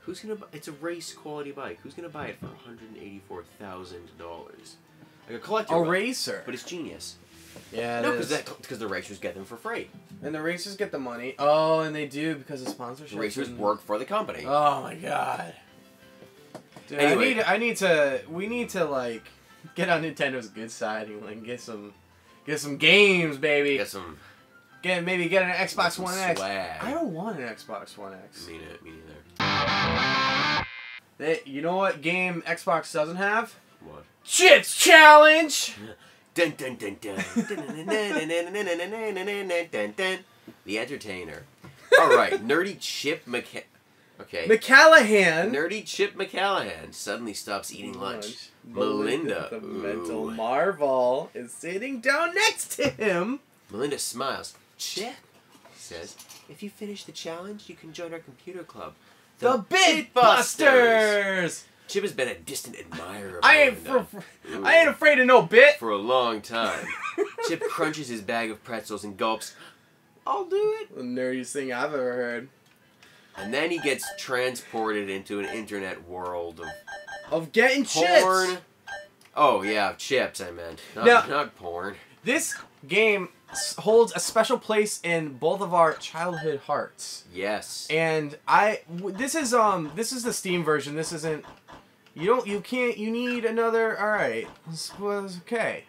Who's gonna buy? It's a race quality bike. Who's gonna buy it for $184,000? Like a collector. A bike, racer. but it's genius. Yeah, No, because the racers get them for free. And the racers get the money. Oh, and they do because of sponsorship. The racers work for the company. Oh my god. Dude, Anyway. we need to like get on Nintendo's good side and like get some games, baby. Maybe get an Xbox One X. Swag. I don't want an Xbox One X. Me neither. You know what game Xbox doesn't have? What? Chips Challenge! Dun dun dun dun. The Entertainer. Alright, Nerdy Chip McCallahan. Nerdy Chip McCallahan suddenly stops eating lunch. Melinda, the mental marvel, is sitting down next to him. Melinda smiles. Chip, she says, if you finish the challenge, you can join our computer club. The Bitbusters! Chip has been a distant admirer of I ain't afraid of no bit. for a long time. Chip crunches his bag of pretzels and gulps, I'll do it. The nerdiest thing I've ever heard. And then he gets transported into an internet world Of getting porn. chips. Oh, yeah, chips, I meant. Now- Not porn. This game holds a special place in both of our childhood hearts. Yes. And this is the Steam version. This isn't. You need another. All right. Okay.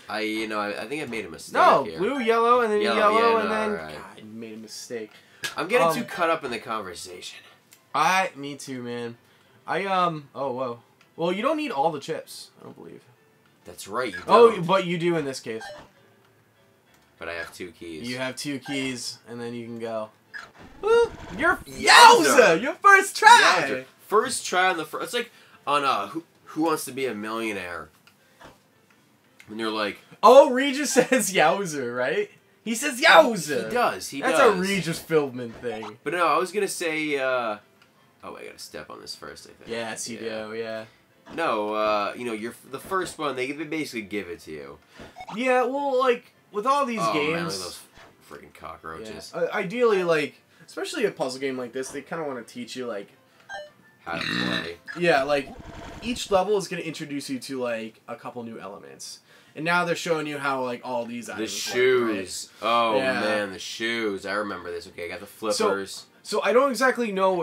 I think I made a mistake No, here. blue, yellow, and then yellow, yeah, and no, then. right. God, you made a mistake. I'm getting too caught up in the conversation. Me too, man. Oh whoa. Well, you don't need all the chips. I don't believe. That's right, you don't. Oh, but you do in this case. But I have 2 keys. You have 2 keys, and then you can go. You're Yowza! Your first try. Yowza. First try on the first. It's like on Who Wants to Be a Millionaire. When you're like, Oh, Regis says Yowzer, right? He says Yowzer. He does. That's a Regis Philbin thing. But no, I was gonna say. Oh, I gotta step on this first. I think. Yes, you do. Yeah. No, you're the first one. They basically give it to you. Yeah. Well, like with all these Man, games, look at those freaking cockroaches. yeah, ideally, like especially a puzzle game like this, they kind of want to teach you like How to play. Yeah, like each level is going to introduce you to like a couple new elements. And now they're showing you how like all these items The shoes. Work, right? Oh Yeah. man, the shoes. I remember this. Okay, I got the flippers. So I don't exactly know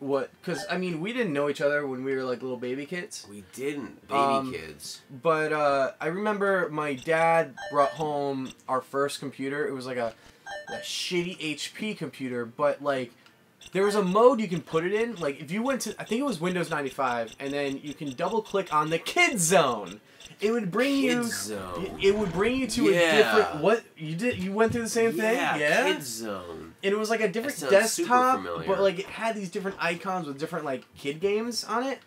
because I mean we didn't know each other when we were like little baby kids. We didn't, baby kids. But I remember my dad brought home our first computer. It was like a shitty HP computer, but like there was a mode you can put it in. Like if you went to, I think it was Windows 95, and then you can double click on the Kids Zone. It would bring Zone. It would bring you to a different. What you did? You went through the same thing. Yeah. Kids Zone. And it was like a different That sounds super desktop, familiar. but like it had these different icons with different like kid games on it.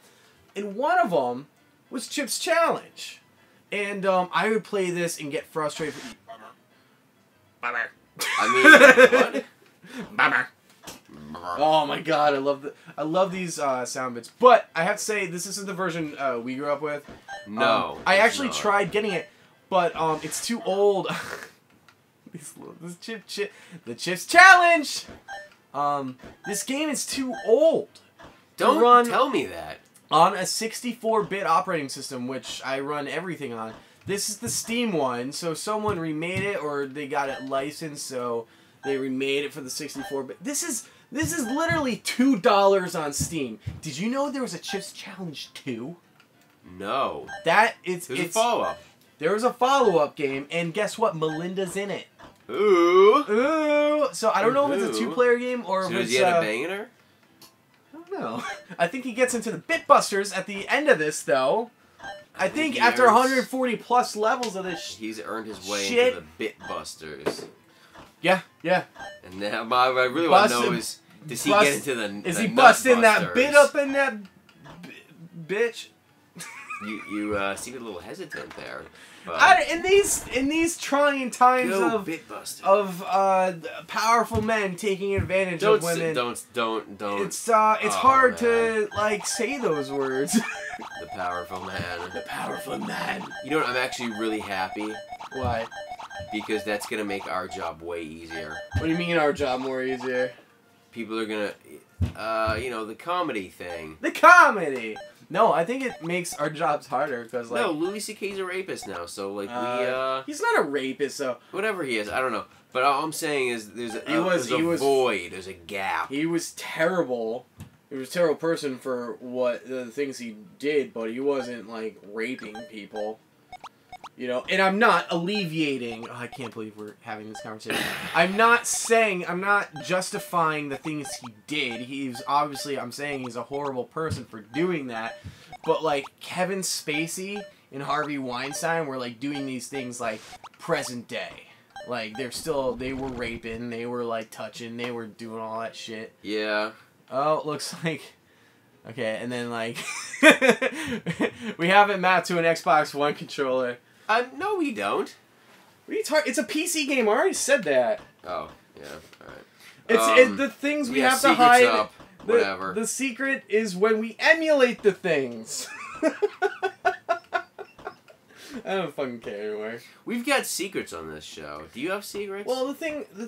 And one of them was Chip's Challenge. And I would play this and get frustrated. I mean, what? Oh my god, I love these sound bits. But I have to say, this isn't the version we grew up with. No. I actually it's not. tried getting it, but it's too old. The Chips Challenge. This game is too old. Don't run tell me that. On a 64-bit operating system, which I run everything on. This is the Steam one, so someone remade it, or they got it licensed, so they remade it for the 64-bit. This is literally $2 on Steam. Did you know there was a Chips Challenge 2? No. It's a follow-up. There was a follow-up game, and guess what? Melinda's in it. Ooh. Ooh. So I don't know if it's a 2-player game or So if does it's. he end up banging her? I don't know. I think he gets into the Bitbusters at the end of this, though. I think after 140 plus levels of this he's earned his way shit. into the Bitbusters. Yeah. And now, what I really want to know is, does he get into the Is he Nut busting that Busters? bit up in that bitch? You seem a little hesitant there. But In these trying times go of Bitbusters. powerful men taking advantage of women. Don't. It's hard to like say those words. The powerful man. The powerful man. You know what? I'm actually really happy Why? because that's gonna make our job way easier. What do you mean our job more easier? people are gonna, you know, the comedy thing. The comedy. No, I think it makes our jobs harder because like. No, Louis C.K.'s a rapist now, so like He's not a rapist, so. Whatever he is, I don't know. But all I'm saying is there's a void, there's a gap. He was terrible. He was a terrible person for what the things he did, but he wasn't like raping people. You know, and I'm not alleviating. Oh, I can't believe we're having this conversation. I'm not justifying the things he did. He's obviously, I'm saying he's a horrible person for doing that. But like Kevin Spacey and Harvey Weinstein were like doing these things like present day. Like they were raping, they were like touching, they were doing all that shit. Yeah. Oh, it looks like. Okay, and then like we have it mapped to an Xbox One controller. No, we don't. What are you talking? It's a PC game. I already said that. Oh, yeah. All right. It's the things we have to hide. Up. Whatever. The secret is when we emulate the things. I don't fucking care anymore. We've got secrets on this show. Do you have secrets? Well, the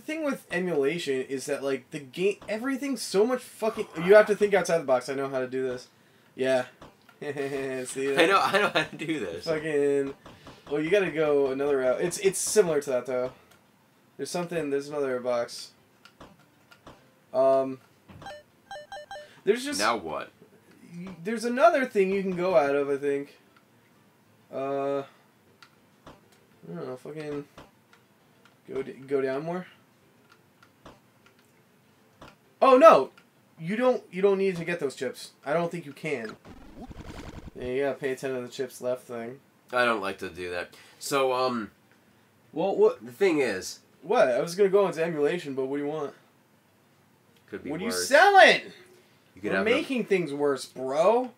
thing with emulation is that like the game, everything's so much fucking. You have to think outside the box. I know how to do this. Yeah. See that? I know how to do this. Fucking. Well, you gotta go another route. It's similar to that though. There's another box. There's just. Now what? There's another thing you can go out of, I think. I don't know, fucking. Go down more. Oh no! You don't need to get those chips. I don't think you can. Yeah, you gotta pay attention to the chips left thing. I don't like to do that. So, well, what the thing is... What? I was gonna go into emulation, but what do you want? Could be what worse. Are you selling? We're making things worse, bro.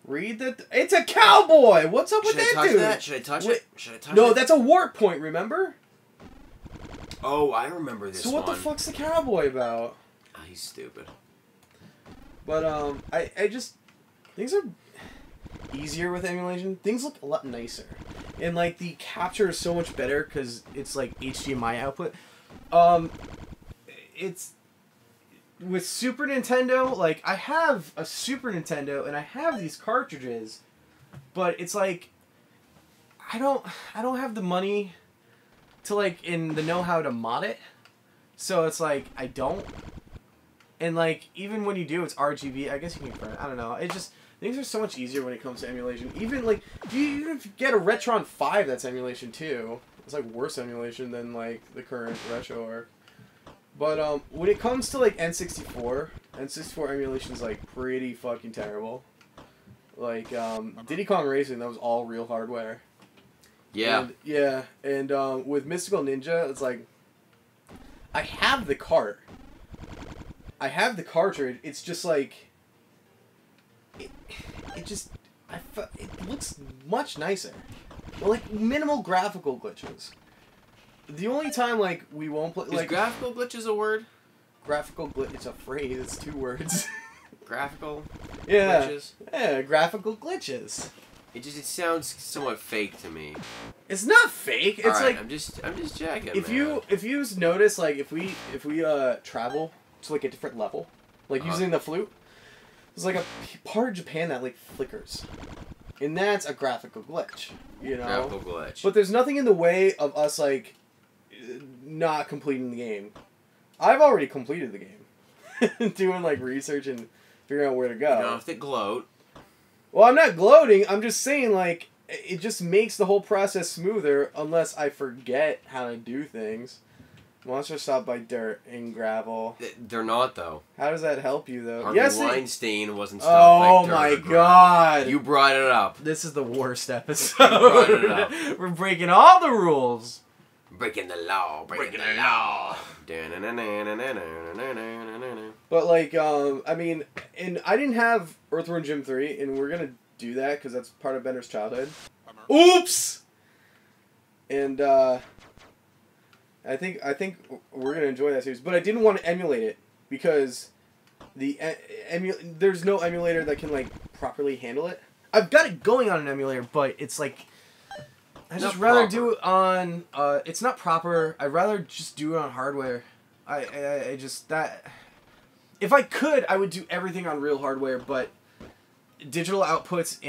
Read the... It's a cowboy! What's up with that dude? Should I touch it? Should I touch it? No, that's a warp point, remember? Oh, I remember this one. So what the fuck's the cowboy about? Oh, he's stupid. But, I just... Things are... easier with emulation. Things look a lot nicer, and like the capture is so much better because it's like HDMI output. It's with Super Nintendo. Like I have a Super Nintendo and I have these cartridges, but it's like I don't have the money to like in the know-how to mod it, so it's like I don't. And like even when you do, it's RGB. I guess you can confirm it. I don't know. It just things are so much easier when it comes to emulation. Even like you get a Retron 5 that's emulation too. It's like worse emulation than like the current retro arc. But when it comes to like N64 emulation is like pretty fucking terrible. Like Diddy Kong Racing, that was all real hardware. Yeah. And with Mystical Ninja, it's like I have the cart. I have the cartridge. It's just like it looks much nicer. But like minimal graphical glitches. The only time like we won't play like is graphical glitches a word? Graphical glitch. It's a phrase. It's 2 words. Graphical. Glitches. Yeah, graphical glitches. It sounds somewhat fake to me. It's not fake. It's right, like I'm just checking. If you notice like if we travel to like a different level, like using the flute, there's like a part of Japan that like flickers, and that's a graphical glitch. You know. Graphical glitch. But there's nothing in the way of us like not completing the game. I've already completed the game, doing like research and figuring out where to go. You don't have to gloat. Well, I'm not gloating. I'm just saying, like, it just makes the whole process smoother unless I forget how to do things. Monsters stop by dirt and gravel. They're not, though. How does that help you, though? Harvey Weinstein wasn't stopped by dirt. Oh, my God. You brought it up. This is the worst episode. You brought it up. We're breaking all the rules. Breaking the law. Breaking the law. But, like, I mean, and I didn't have Earthworm Jim 3, and we're gonna do that because that's part of Bender's childhood. Oops! And, I think we're gonna enjoy that series, but I didn't want to emulate it because there's no emulator that can like properly handle it. I've got it going on an emulator, but it's like I just rather do it on. It's not proper. I'd rather just do it on hardware. I just that if I could, I would do everything on real hardware, but digital outputs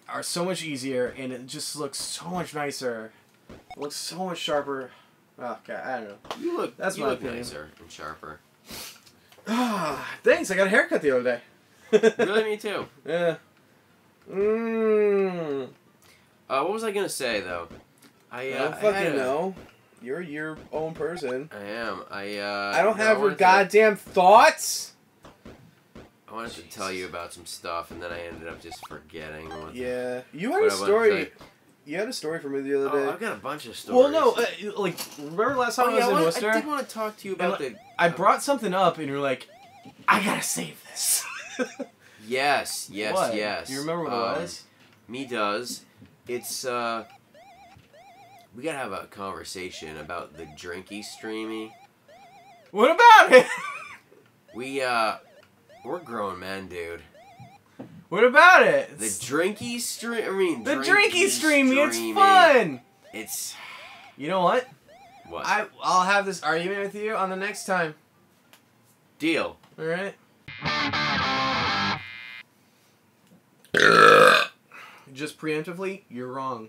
are so much easier, and it just looks so much nicer. It looks so much sharper. Oh, God, I don't know. You look my opinion. nicer and sharper. Thanks, I got a haircut the other day. Really, me too. Yeah. What was I gonna say though? I don't fucking know. You're your own person. I am. I don't have your goddamn thoughts. I wanted to tell you about some stuff, and then I ended up just forgetting. You had a story. You had a story for me the other day. I've got a bunch of stories. Well, no, remember last time I was in Worcester? I did want to talk to you about I brought something up, and you're like, I gotta save this. Yes. Do you remember what it was? Me does. It's, we gotta have a conversation about the drinky streamy. What about it? We're grown men, dude. What about it? The drinky stream. The drinky streamy. It's fun. It's. You know what? What? I'll have this argument with you on the next time. Deal. All right. Just preemptively, you're wrong.